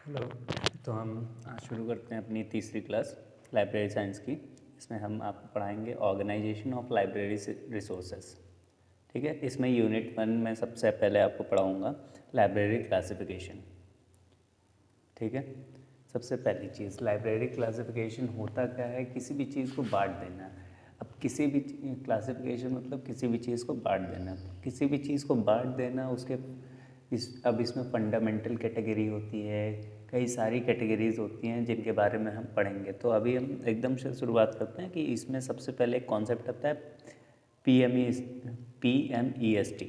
Hello. तो हम आज शुरू करते हैं अपनी तीसरी क्लास लाइब्रेरी साइंस की। इसमें हम आपको पढ़ाएंगे ऑर्गेनाइजेशन ऑफ लाइब्रेरी रिसोर्सेज। ठीक है, इसमें यूनिट 1 में सबसे पहले आपको पढ़ाऊंगा लाइब्रेरी क्लासिफिकेशन। ठीक है, सबसे पहली चीज़ लाइब्रेरी क्लासिफिकेशन होता क्या है, किसी भी चीज़ को बांट देना। अब किसी भी क्लासिफिकेशन मतलब किसी भी चीज़ को बांट देना, किसी भी चीज़ को बांट देना उसके अब इसमें फंडामेंटल कैटेगरी होती है, कई सारी कैटेगरीज होती हैं जिनके बारे में हम पढ़ेंगे। तो अभी हम एकदम से शुरुआत करते हैं कि इसमें सबसे पहले एक कॉन्सेप्ट आता है PMEST,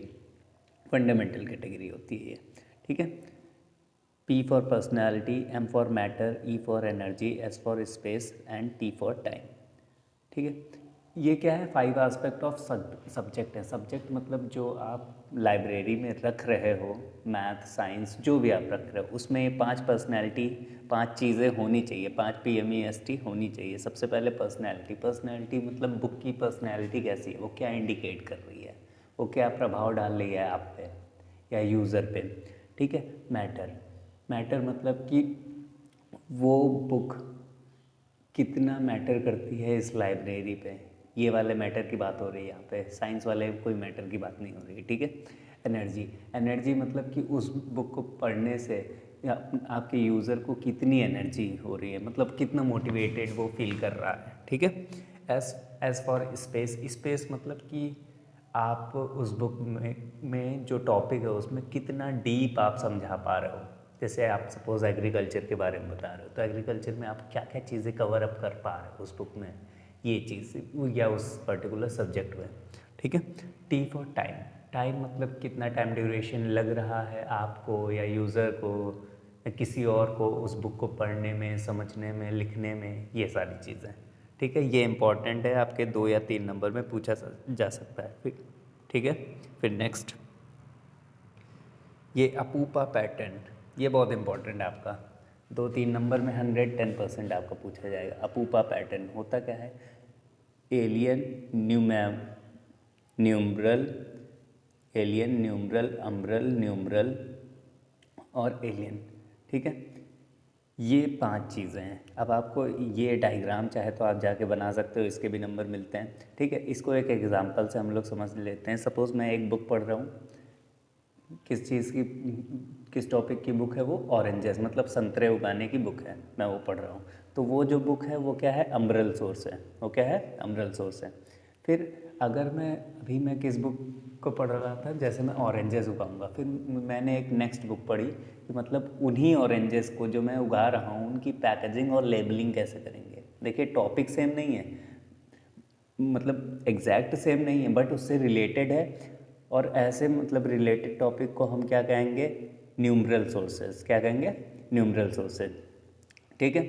फंडामेंटल कैटेगरी होती है ये। ठीक है, P for personality, M for matter, E for energy, S for space and T for time. ठीक है, ये क्या है, 5 आस्पेक्ट ऑफ सब्जेक्ट है। सब्जेक्ट मतलब जो आप लाइब्रेरी में रख रहे हो, मैथ साइंस जो भी आप रख रहे हो, उसमें ये 5 पर्सनैलिटी, 5 चीज़ें होनी चाहिए, 5 PMEST होनी चाहिए। सबसे पहले पर्सनैलिटी। पर्सनैलिटी मतलब बुक की पर्सनैलिटी कैसी है, वो क्या इंडिकेट कर रही है, वो क्या प्रभाव डाल रही है आप पे या यूज़र पे। ठीक है, मैटर। मैटर मतलब कि वो बुक कितना मैटर करती है इस लाइब्रेरी पे। ये वाले मैटर की बात हो रही है यहाँ पे, साइंस वाले कोई मैटर की बात नहीं हो रही है। ठीक है, एनर्जी। एनर्जी मतलब कि उस बुक को पढ़ने से या आपके यूज़र को कितनी एनर्जी हो रही है, मतलब कितना मोटिवेटेड वो फील कर रहा है। ठीक है, एस फॉर स्पेस। स्पेस मतलब कि आप उस बुक में जो टॉपिक है उसमें कितना डीप आप समझा पा रहे हो। जैसे आप सपोज एग्रीकल्चर के बारे में बता रहे हो, तो एग्रीकल्चर में आप क्या क्या चीज़ें कवर अप कर पा रहे हो उस बुक में, ये चीज़ या उस पर्टिकुलर सब्जेक्ट में। ठीक है, टी फॉर टाइम। टाइम मतलब कितना टाइम ड्यूरेशन लग रहा है आपको या यूज़र को या किसी और को उस बुक को पढ़ने में, समझने में, लिखने में, ये सारी चीज़ें। ठीक है, ये इंपॉर्टेंट है, आपके 2 या 3 नंबर में पूछा जा सकता है। फिर ठीक है, फिर नेक्स्ट ये अपूपा पैटर्न, ये बहुत इंपॉर्टेंट है आपका। 2-3 नंबर में 110% आपका पूछा जाएगा। अपूपा पैटर्न होता क्या है, alien, numeral, alien, numeral, umbral, numeral और एलियन। ठीक है, ये 5 चीज़ें हैं। अब आपको ये डायग्राम चाहे तो आप जाके बना सकते हो, इसके भी नंबर मिलते हैं। ठीक है, इसको एक एग्जांपल से हम लोग समझ लेते हैं। सपोज़ मैं एक बुक पढ़ रहा हूँ, किस चीज़ की, किस टॉपिक की बुक है वो, ऑरेंजेस मतलब संतरे उगाने की बुक है, मैं वो पढ़ रहा हूँ। तो वो जो बुक है वो क्या है, अम्ब्रल सोर्स है। वो क्या है, अम्ब्रल सोर्स है। फिर अगर मैं किस बुक को पढ़ रहा था, जैसे मैं ऑरेंजेस उगाऊंगा, फिर मैंने एक नेक्स्ट बुक पढ़ी कि मतलब उन्हीं ऑरेंजेस को जो मैं उगा रहा हूँ उनकी पैकेजिंग और लेबलिंग कैसे करेंगे। देखिए टॉपिक सेम नहीं है, मतलब एग्जैक्ट सेम नहीं है, बट उससे रिलेटेड है। और ऐसे मतलब रिलेटेड टॉपिक को हम क्या कहेंगे, न्यूमरल सोर्सेज। क्या कहेंगे, न्यूमरल सोर्सेज। ठीक है,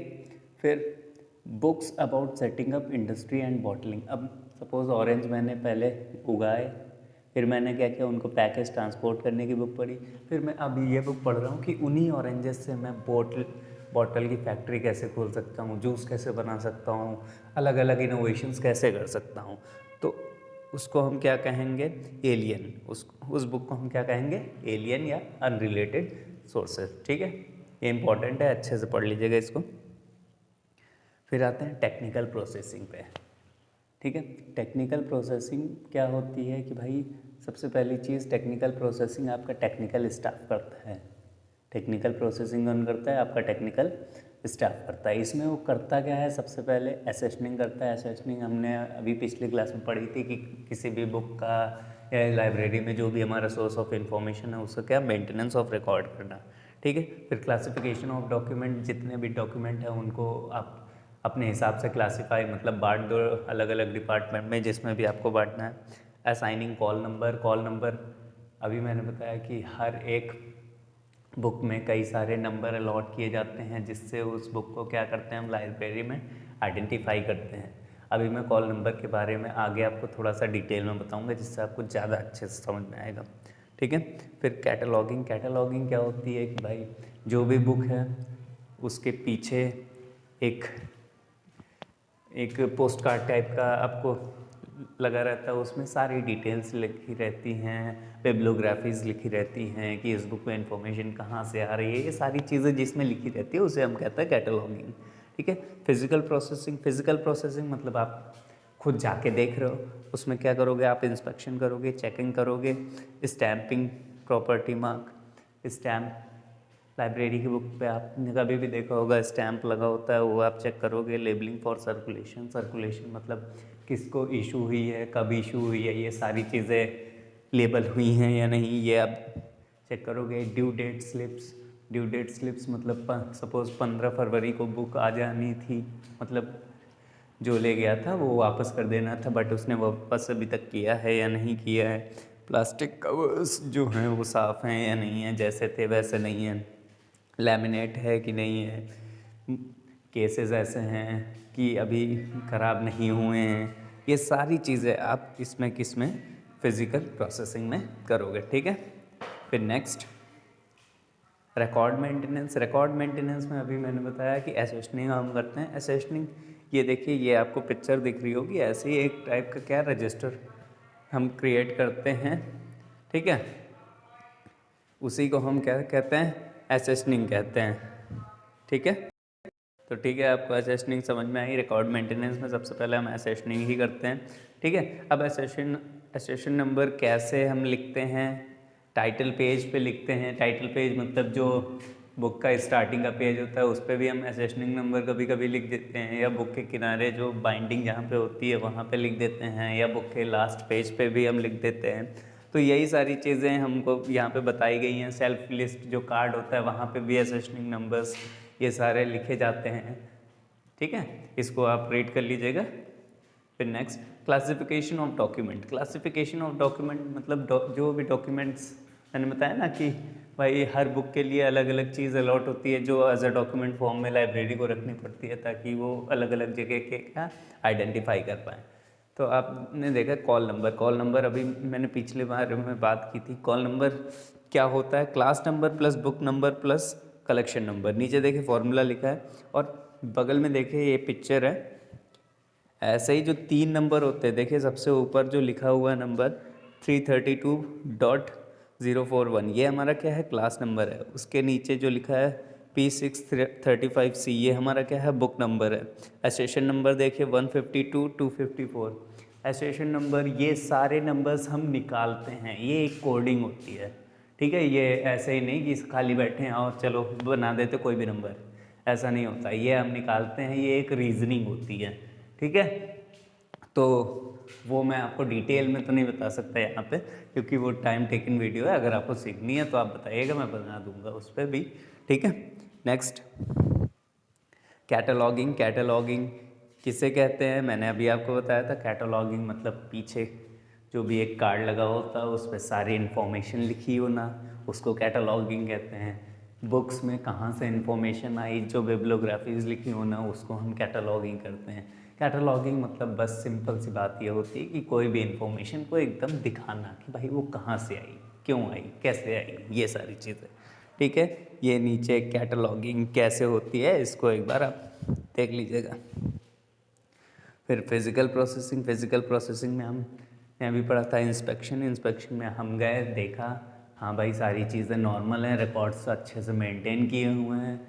फिर books about setting up industry and bottling. अब सपोज ऑरेंज मैंने पहले उगाए, फिर मैंने क्या किया, उनको पैकेज ट्रांसपोर्ट करने की बुक पढ़ी। फिर मैं अभी ये बुक पढ़ रहा हूँ कि उन्हीं ऑरेंजेस से मैं बॉटल की फैक्ट्री कैसे खोल सकता हूँ, जूस कैसे बना सकता हूँ, अलग अलग इनोवेशंस कैसे कर सकता हूँ। तो उसको हम क्या कहेंगे, एलियन। उस बुक को हम क्या कहेंगे, एलियन या अनरिलेटेड सोर्सेज। ठीक है, ये इंपॉर्टेंट है, अच्छे से पढ़ लीजिएगा इसको। फिर आते हैं टेक्निकल प्रोसेसिंग पे। ठीक है, टेक्निकल प्रोसेसिंग क्या होती है कि भाई सबसे पहली चीज़, टेक्निकल प्रोसेसिंग आपका टेक्निकल स्टाफ करता है। टेक्निकल प्रोसेसिंग कौन करता है, आपका टेक्निकल स्टाफ करता है। इसमें वो करता क्या है, सबसे पहले एसेसनिंग करता है। एसेसनिंग हमने अभी पिछली क्लास में पढ़ी थी कि किसी भी बुक का या लाइब्रेरी में जो भी हमारा सोर्स ऑफ इंफॉर्मेशन है उसका क्या, मेंटेनेंस ऑफ रिकॉर्ड करना। ठीक है, फिर क्लासिफिकेशन ऑफ डॉक्यूमेंट, जितने भी डॉक्यूमेंट हैं उनको आप अपने हिसाब से क्लासीफाई मतलब बांट दो अलग अलग डिपार्टमेंट में, जिसमें भी आपको बांटना है। Assigning call number. Call number अभी मैंने बताया कि हर एक बुक में कई सारे नंबर अलॉट किए जाते हैं, जिससे उस बुक को क्या करते हैं, हम लाइब्रेरी में आइडेंटिफाई करते हैं। अभी मैं कॉल नंबर के बारे में आगे आपको थोड़ा सा डिटेल में बताऊंगा, जिससे आपको ज़्यादा अच्छे से समझ में आएगा। ठीक है, फिर कैटलॉगिंग। कैटलॉगिंग क्या होती है कि भाई जो भी बुक है उसके पीछे एक एक पोस्ट कार्ड टाइप का आपको लगा रहता है, उसमें सारी डिटेल्स लिखी रहती हैं, बिब्लियोग्राफीज लिखी रहती हैं कि इस बुक में इंफॉर्मेशन कहाँ से आ रही है, ये सारी चीज़ें जिसमें लिखी रहती है उसे हम कहते हैं कैटलॉगिंग। ठीक है। फिजिकल प्रोसेसिंग मतलब आप खुद जाके देख रहे हो, उसमें क्या करोगे आप, इंस्पेक्शन करोगे, चेकिंग करोगे, stamping, property mark, stamp, library की बुक पे आपने कभी भी देखा होगा स्टैम्प लगा होता है, वो आप चेक करोगे। लेबलिंग फॉर सर्कुलेशन मतलब किसको इशू हुई है, कब इशू हुई है, ये सारी चीज़ें लेबल हुई हैं या नहीं, ये आप चेक करोगे। ड्यू डेट स्लिप्स मतलब सपोज़ 15 फरवरी को बुक आ जानी थी, मतलब जो ले गया था वो वापस कर देना था, बट उसने वापस अभी तक किया है या नहीं किया है। प्लास्टिक कवर्स जो हैं वो साफ़ हैं या नहीं है, जैसे थे वैसे नहीं हैं, लैमिनेट है कि नहीं है, केसेस ऐसे हैं कि अभी ख़राब नहीं हुए हैं, ये सारी चीज़ें आप इसमें किसमें फिज़िकल प्रोसेसिंग में करोगे। ठीक है। फिर नेक्स्ट रिकॉर्ड मेंटेनेंस में अभी मैंने बताया कि एसेशनिंग हम करते हैं। एसेशनिंग ये देखिए, ये आपको पिक्चर दिख रही होगी, ऐसे ही एक टाइप का क्या रजिस्टर हम क्रिएट करते हैं। ठीक है। उसी को हम क्या कहते हैं, एसेशनिंग कहते हैं। ठीक है। तो ठीक है, आपको एसेशनिंग समझ में आई। रिकॉर्ड मेंटेनेंस में सबसे पहले हम एसेशनिंग ही करते हैं। ठीक है। अब एसेशन नंबर कैसे हम लिखते हैं, टाइटल पेज पे लिखते हैं। टाइटल पेज मतलब जो बुक का स्टार्टिंग का पेज होता है उस पर भी हम एसेशनिंग नंबर कभी कभी लिख देते हैं, या बुक के किनारे जो बाइंडिंग जहाँ पे होती है वहाँ पे लिख देते हैं, या बुक के लास्ट पेज पे भी हम लिख देते हैं। तो यही सारी चीज़ें हमको यहाँ पे बताई गई हैं। सेल्फ लिस्ट जो कार्ड होता है वहाँ पे भी एसेशनिंग नंबर्स ये सारे लिखे जाते हैं। ठीक है, इसको आप रीड कर लीजिएगा। फिर नेक्स्ट क्लासिफिकेशन ऑफ डॉक्यूमेंट मतलब जो भी डॉक्यूमेंट्स मैंने बताया ना कि भाई हर बुक के लिए अलग अलग चीज़ अलॉट होती है जो एज अ डॉक्यूमेंट फॉर्म में लाइब्रेरी को रखनी पड़ती है ताकि वो अलग अलग जगह के क्या आइडेंटिफाई कर पाएँ। तो आपने देखा कॉल नंबर अभी मैंने पिछले बार में बात की थी। कॉल नंबर क्या होता है, class number plus book number plus collection number. नीचे देखिए फॉर्मूला लिखा है और बगल में देखिए ये पिक्चर है। ऐसे ही जो 3 नंबर होते हैं, देखिए सबसे ऊपर जो लिखा हुआ नंबर 332.041 ये हमारा क्या है, क्लास नंबर है। उसके नीचे जो लिखा है P635C ये हमारा क्या है, बुक नंबर है। एसेशन नंबर देखिए 152 254 एसेशन नंबर। ये सारे नंबर्स हम निकालते हैं, ये एक कोडिंग होती है। ठीक है, ये ऐसे ही नहीं कि खाली बैठे हैं और चलो बना देते कोई भी नंबर, ऐसा नहीं होता। ये हम निकालते हैं, ये एक रीजनिंग होती है। ठीक है, तो वो मैं आपको डिटेल में तो नहीं बता सकता यहाँ पे क्योंकि वो टाइम टेकिंग वीडियो है। अगर आपको सीखनी है तो आप बताइएगा, मैं बना दूंगा उस पर भी। ठीक है। नेक्स्ट कैटलॉगिंग किसे कहते हैं, मैंने अभी आपको बताया था। कैटलॉगिंग मतलब पीछे जो भी एक कार्ड लगा होता है उस पर सारी इन्फॉर्मेशन लिखी होना, उसको कैटलॉगिंग कहते हैं। बुक्स में कहाँ से इन्फॉर्मेशन आई, जो बिब्लियोग्राफीज लिखी होना, उसको हम कैटलॉगिंग करते हैं। कैटलॉगिंग मतलब बस सिंपल सी बात ये होती है कि कोई भी इन्फॉर्मेशन को एकदम दिखाना कि भाई वो कहाँ से आई, क्यों आई, कैसे आई, ये सारी चीज़ें। ठीक है, ये नीचे कैटलॉगिंग कैसे होती है इसको एक बार आप देख लीजिएगा। फिर फिज़िकल प्रोसेसिंग में हमने अभी पढ़ा था इंस्पेक्शन में हम गए, देखा हाँ भाई सारी चीज़ें नॉर्मल हैं, रिकॉर्ड्स अच्छे से मेंटेन किए हुए हैं,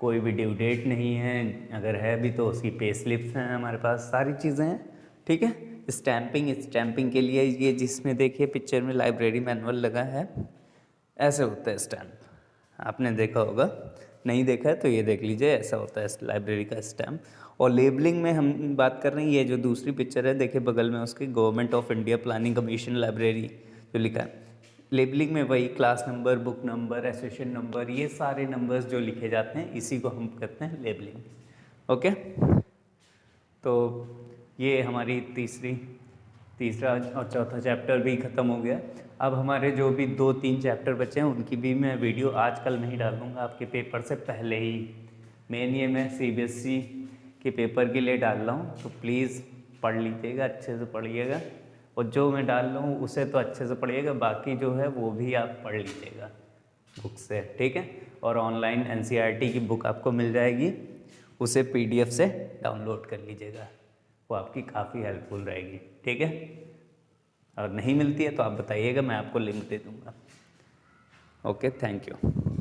कोई भी ड्यू डेट नहीं है, अगर है भी तो उसकी पे स्लिप्स हैं हमारे पास, सारी चीज़ें हैं। ठीक है। स्टैंपिंग के लिए ये जिसमें देखिए पिक्चर में लाइब्रेरी मैनुअल लगा है, ऐसे होता है स्टैम्प। आपने देखा होगा, नहीं देखा है तो ये देख लीजिए, ऐसा होता है लाइब्रेरी का स्टैम्प। और लेबलिंग में हम बात कर रहे हैं, ये जो दूसरी पिक्चर है देखिए बगल में उसकी government of India planning commission library जो लिखा है। लेबलिंग में वही class number, book number, accession number, ये सारे नंबर्स जो लिखे जाते हैं इसी को हम कहते हैं लेबलिंग। ओके, तो ये हमारी तीसरा और चौथा चैप्टर भी ख़त्म हो गया। अब हमारे जो भी 2-3 चैप्टर बचे हैं उनकी भी मैं वीडियो आजकल नहीं डालूँगा, आपके पेपर से पहले ही। मेन ये मैं CBSE के पेपर के लिए डाल रहा हूँ, तो प्लीज़ पढ़ लीजिएगा, अच्छे से पढ़िएगा। और जो मैं डाल रहा हूँ उसे तो अच्छे से पढ़िएगा, बाकी जो है वो भी आप पढ़ लीजिएगा बुक से। ठीक है, और ऑनलाइन NCERT की बुक आपको मिल जाएगी, उसे PDF से डाउनलोड कर लीजिएगा, वो आपकी काफ़ी हेल्पफुल रहेगी। ठीक है। और नहीं मिलती है तो आप बताइएगा, मैं आपको लिंक दे दूँगा। Okay, thank you.